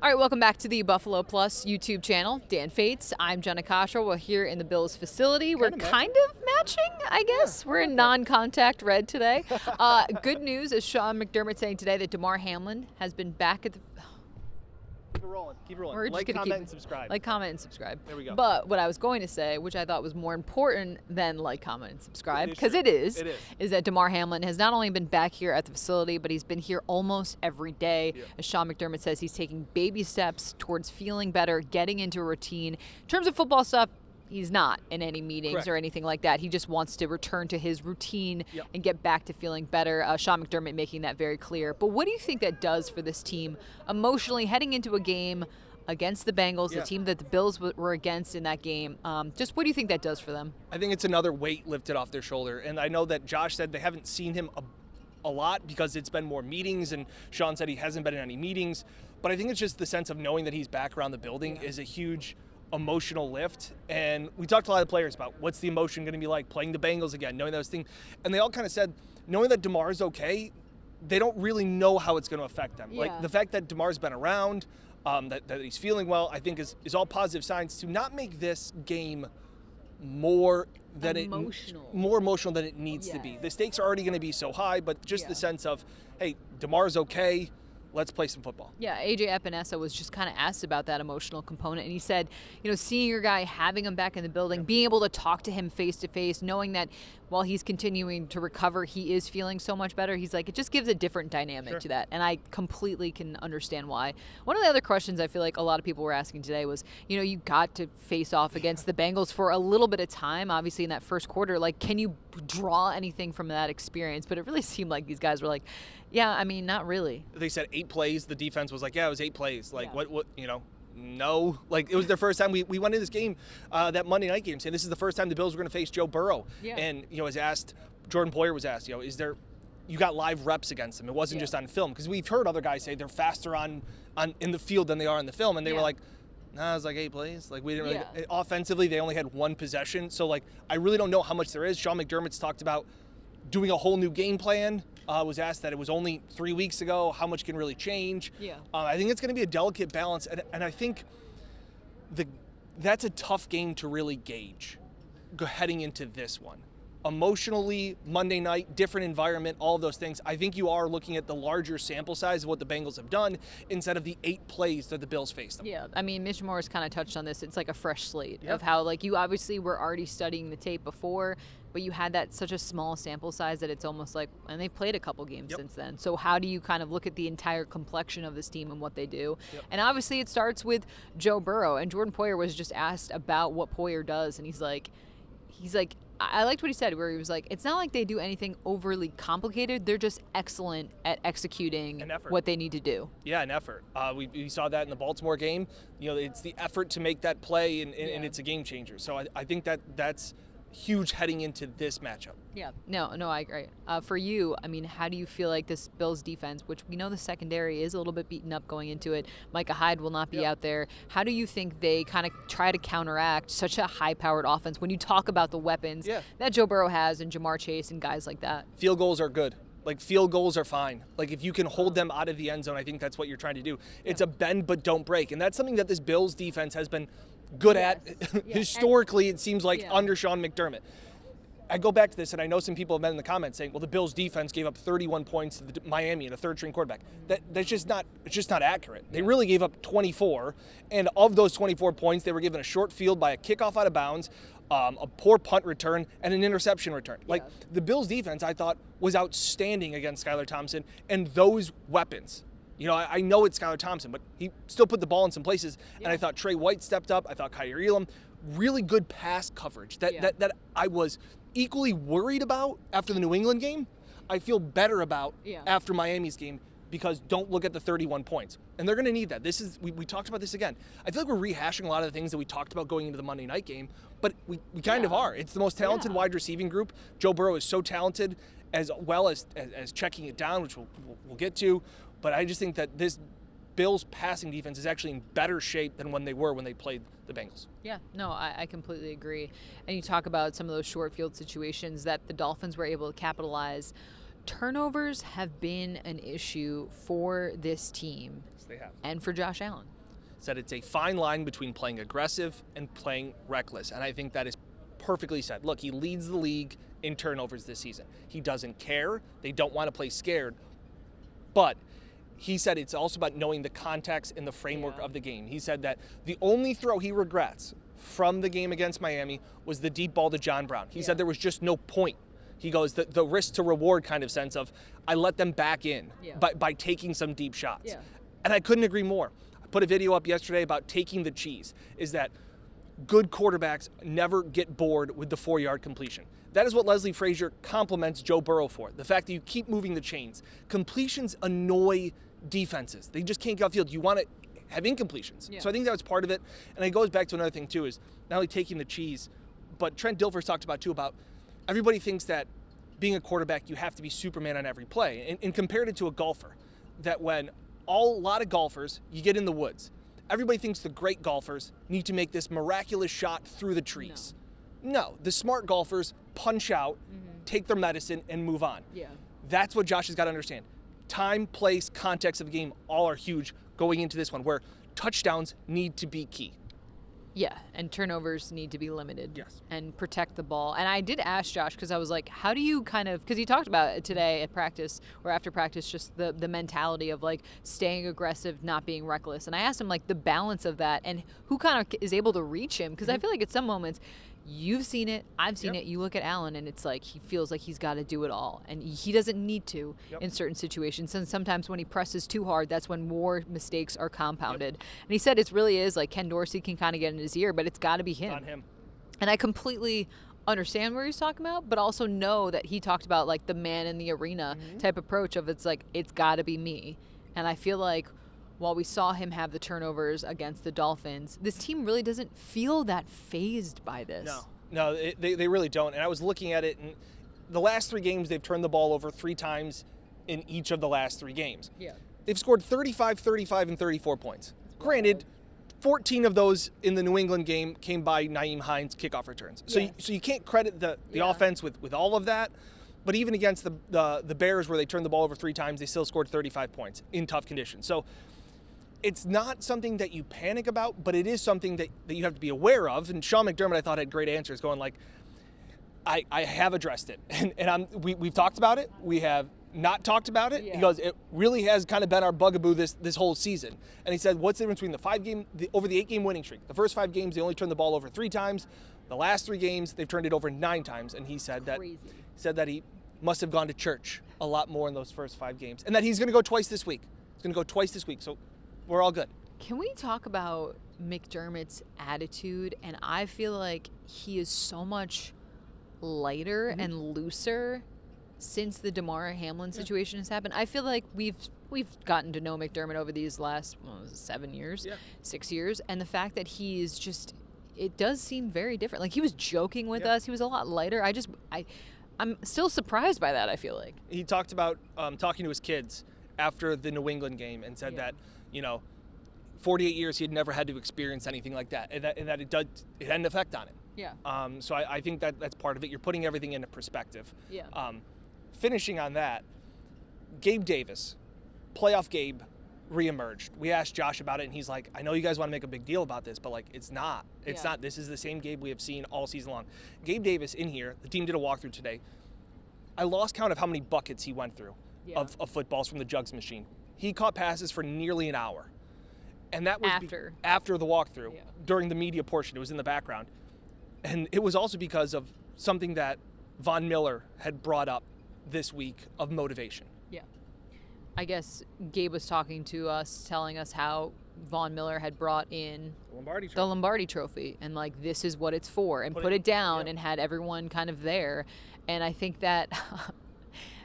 All right, welcome back to the Buffalo Plus YouTube channel. Dan Fates. I'm Jenna Cottrell. We're here in the Bills facility. We're kind of matching, I guess. We're in non-contact red today. Good news is Sean McDermott saying today that Damar Hamlin has been back at the... Keep it rolling. Keep it rolling. We're Like, comment, and subscribe. Like, comment, and subscribe. There we go. But what I was going to say, which I thought was more important than like, comment, and subscribe, because it is that Damar Hamlin has not only been back here at the facility, but he's been here almost every day. Yeah. As Sean McDermott says, he's taking baby steps towards feeling better, getting into a routine. In terms of football stuff, he's not in any meetings or anything like that. He just wants to return to his routine and get back to feeling better. Sean McDermott making that very clear. But what do you think that does for this team emotionally heading into a game against the Bengals, the team that the Bills were against in that game? Just what do you think that does for them? I think it's another weight lifted off their shoulder. And I know that Josh said they haven't seen him a lot because it's been more meetings, and Sean said he hasn't been in any meetings. But I think it's just the sense of knowing that he's back around the building is a huge emotional lift. And we talked to a lot of players about what's the emotion going to be like playing the Bengals again, knowing those things. And they all kind of said, knowing that Damar's okay, they don't really know how it's going to affect them. Like the fact that Damar's been around, that he's feeling well, I think is all positive signs to not make this game more emotional than it needs to be. The stakes are already going to be so high, but just the sense of, hey, Damar's okay, let's play some football. Yeah, AJ Epinesa was just kind of asked about that emotional component, and he said, seeing your guy, having him back in the building, being able to talk to him face to face, knowing that while he's continuing to recover, he is feeling so much better. He's like, it just gives a different dynamic to that, and I completely can understand why. One of the other questions I feel like a lot of people were asking today was, you got to face off against the Bengals for a little bit of time, obviously in that first quarter. Like, can you draw anything from that experience? But it really seemed like these guys were like, yeah, I mean, not really. They said 8 plays. The defense was like, yeah, it was 8 plays. Like, what, no. Like, it was their first time. We went into this game, that Monday night game, saying this is the first time the Bills were going to face Joe Burrow. Yeah. And, was asked, Jordan Poyer was asked, you got live reps against him. It wasn't just on film. Because we've heard other guys say they're faster in the field than they are in the film. And they were like, nah, it was like 8 plays. Like, we didn't really. Offensively, they only had 1 possession. So, like, I really don't know how much there is. Sean McDermott's talked about doing a whole new game plan. Was asked that it was only 3 weeks ago. How much can really change? Yeah. I think it's going to be a delicate balance, and I think that's a tough game to really gauge heading into this one. Emotionally, Monday night, different environment, all of those things. I think you are looking at the larger sample size of what the Bengals have done instead of the 8 plays that the Bills faced them. Yeah, I mean, Mitch Morris kind of touched on this. It's like a fresh slate of how, like, you obviously were already studying the tape before, but you had that such a small sample size that it's almost like, and they've played a couple games since then. So how do you kind of look at the entire complexion of this team and what they do? And obviously it starts with Joe Burrow, and Jordan Poyer was just asked about what Poyer does, and he's like, I liked what he said, where he was like, it's not like they do anything overly complicated. They're just excellent at executing what they need to do. Yeah, an effort. We saw that in the Baltimore game. It's the effort to make that play, and it's a game changer. So I think that's huge heading into this matchup. Yeah, no, I agree. For you, I mean, how do you feel like this Bills defense, which we know the secondary is a little bit beaten up going into it, Micah Hyde will not be out there. How do you think they kind of try to counteract such a high-powered offense when you talk about the weapons that Joe Burrow has and Jamar Chase and guys like that? Field goals are good. Like, field goals are fine. Like, if you can hold them out of the end zone, I think that's what you're trying to do. It's a bend but don't break, and that's something that this Bills defense has been good at historically, it seems like, under Sean McDermott. I go back to this, and I know some people have been in the comments saying, well, the Bills defense gave up 31 points to Miami and a third-string quarterback. That's just not accurate. They really gave up 24, and of those 24 points, they were given a short field by a kickoff out of bounds, a poor punt return, and an interception return. Like, the Bills defense, I thought, was outstanding against Skylar Thompson, and those weapons. I know it's Skylar Thompson, but he still put the ball in some places, and I thought Trey White stepped up. I thought Kyrie Elam, really good pass coverage that I was equally worried about after the New England game. I feel better about after Miami's game, because don't look at the 31 points. And they're going to need that. We talked about this again. I feel like we're rehashing a lot of the things that we talked about going into the Monday night game, but we kind of are. It's the most talented wide receiving group. Joe Burrow is so talented, as well as checking it down, which we'll get to. But I just think that this Bills passing defense is actually in better shape than when they played the Bengals. Yeah, no, I completely agree. And you talk about some of those short field situations that the Dolphins were able to capitalize. Turnovers have been an issue for this team they have. And for Josh Allen. Said it's a fine line between playing aggressive and playing reckless. And I think that is perfectly said. Look, he leads the league in turnovers this season. He doesn't care. They don't want to play scared. But he said it's also about knowing the context and the framework of the game. He said that the only throw he regrets from the game against Miami was the deep ball to John Brown. He said there was just no point. He goes, the risk to reward kind of sense of, I let them back in by taking some deep shots. Yeah. And I couldn't agree more. I put a video up yesterday about taking the cheese, is that good quarterbacks never get bored with the 4-yard completion. That is what Leslie Frazier compliments Joe Burrow for, the fact that you keep moving the chains. Completions annoy defenses. They just can't get outfield. You want to have incompletions. So I think that was part of it. And it goes back to another thing, too, is not only taking the cheese, but Trent Dilfer's talked about, too, about everybody thinks that being a quarterback, you have to be Superman on every play. And compared it to a golfer, that when a lot of golfers, you get in the woods, everybody thinks the great golfers need to make this miraculous shot through the trees. No, the smart golfers punch out, take their medicine, and move on. That's what Josh has got to understand. Time, place, context of the game all are huge going into this one, where touchdowns need to be key. Yeah, and turnovers need to be limited. Yes. And protect the ball. And I did ask Josh, because I was like, how do you kind of, because he talked about it today at practice or after practice, just the mentality of like staying aggressive, not being reckless. And I asked him like the balance of that and who kind of is able to reach him. Because I feel like at some moments, you've seen it, I've seen it, you look at Allen and it's like he feels like he's got to do it all. And he doesn't need to in certain situations. And sometimes when he presses too hard, that's when more mistakes are compounded. And he said it really is like Ken Dorsey can kind of get in his ear, but it's got to be him. It's on him. And I completely understand where he's talking about, but also know that he talked about like the man in the arena type approach of it's like, it's got to be me. And I feel like while we saw him have the turnovers against the Dolphins, this team really doesn't feel that fazed by this. No, they really don't. And I was looking at it, and the last 3 games, they've turned the ball over 3 times in each of the last 3 games. They've scored 35, 35, and 34 points. Granted, 14 of those in the New England game came by Nyheim Hines kickoff returns. So you can't credit the offense with all of that. But even against the Bears, where they turned the ball over 3 times, they still scored 35 points in tough conditions. So it's not something that you panic about, but it is something that you have to be aware of. And Sean McDermott, I thought, had great answers, going like, I have addressed it. And we've talked about it. We have not talked about it. He goes, it really has kind of been our bugaboo this whole season. And he said, what's the difference between over the 8-game winning streak? The first 5 games, they only turned the ball over 3 times. The last 3 games, they've turned it over 9 times. And he said that he must have gone to church a lot more in those first 5 games. And that he's going to go twice this week. He's going to go twice this week. So we're all good. Can we talk about McDermott's attitude? And I feel like he is so much lighter and looser since the Damar Hamlin situation has happened. I feel like we've gotten to know McDermott over these last 7 years, 6 years, and the fact that he's just, it does seem very different. Like he was joking with us. He was a lot lighter. I'm still surprised by that, I feel like. He talked about talking to his kids after the New England game and said that, 48 years he had never had to experience anything like that, and that it had an effect on him. So I think that's part of it. You're putting everything into perspective. Finishing on that, Gabe Davis, playoff Gabe, reemerged. We asked Josh about it, and he's like, I know you guys want to make a big deal about this, but like it's not. It's not. This is the same Gabe we have seen all season long. Gabe Davis in here, the team did a walkthrough today. I lost count of how many buckets he went through of footballs from the jugs machine. He caught passes for nearly an hour. And that was after the walkthrough, during the media portion. It was in the background. And it was also because of something that Von Miller had brought up this week of motivation. I guess Gabe was talking to us, telling us how Von Miller had brought in the Lombardi Trophy and like, this is what it's for, and put it down and had everyone kind of there. And I think that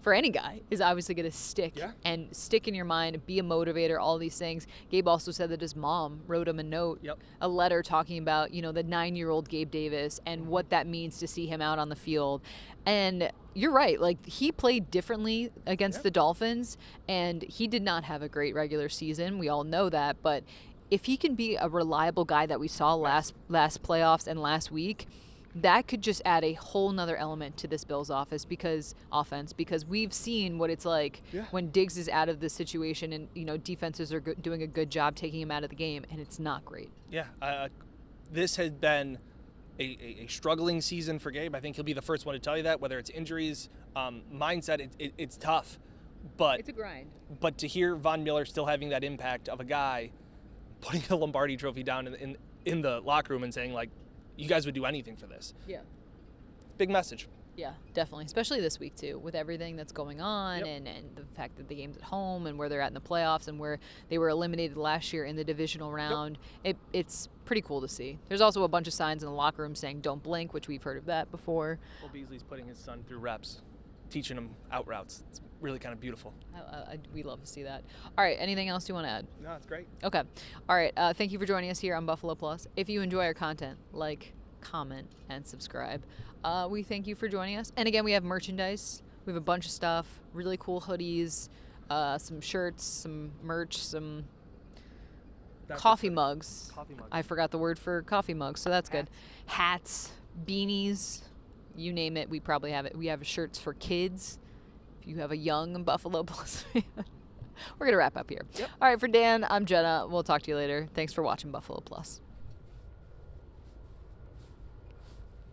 for any guy is obviously going to stick and stick in your mind, be a motivator, all these things. Gabe also said that his mom wrote him a note, a letter talking about, the 9-year-old Gabe Davis and what that means to see him out on the field. And you're right. Like, he played differently against the Dolphins, and he did not have a great regular season. We all know that. But if he can be a reliable guy that we saw last playoffs and last week, that could just add a whole nother element to this Bills offense because we've seen what it's like when Diggs is out of the situation, and defenses are doing a good job taking him out of the game, and it's not great. Yeah, this has been a struggling season for Gabe. I think he'll be the first one to tell you that, whether it's injuries, mindset, it's tough. But it's a grind. But to hear Von Miller still having that impact of a guy putting a Lombardi trophy down in the locker room and saying, like, you guys would do anything for this. Yeah. Big message. Yeah, definitely. Especially this week, too, with everything that's going on and the fact that the game's at home and where they're at in the playoffs and where they were eliminated last year in the divisional round. It's pretty cool to see. There's also a bunch of signs in the locker room saying don't blink, which we've heard of that before. Well, Beasley's putting his son through reps, teaching him out routes. It's really kind of beautiful. We love to see that. All right, anything else you want to add? No, it's great. Okay. All right, thank you for joining us here on Buffalo Plus. If you enjoy our content, like, comment, and subscribe. We thank you for joining us. And again, we have merchandise. We have a bunch of stuff, really cool hoodies, some shirts, some merch, some coffee mugs. I forgot the word for coffee mugs, so that's good. Hats, beanies, you name it, we probably have it. We have shirts for kids. If you have a young Buffalo Plus fan. We're going to wrap up here. All right, for Dan, I'm Jenna. We'll talk to you later. Thanks for watching Buffalo Plus.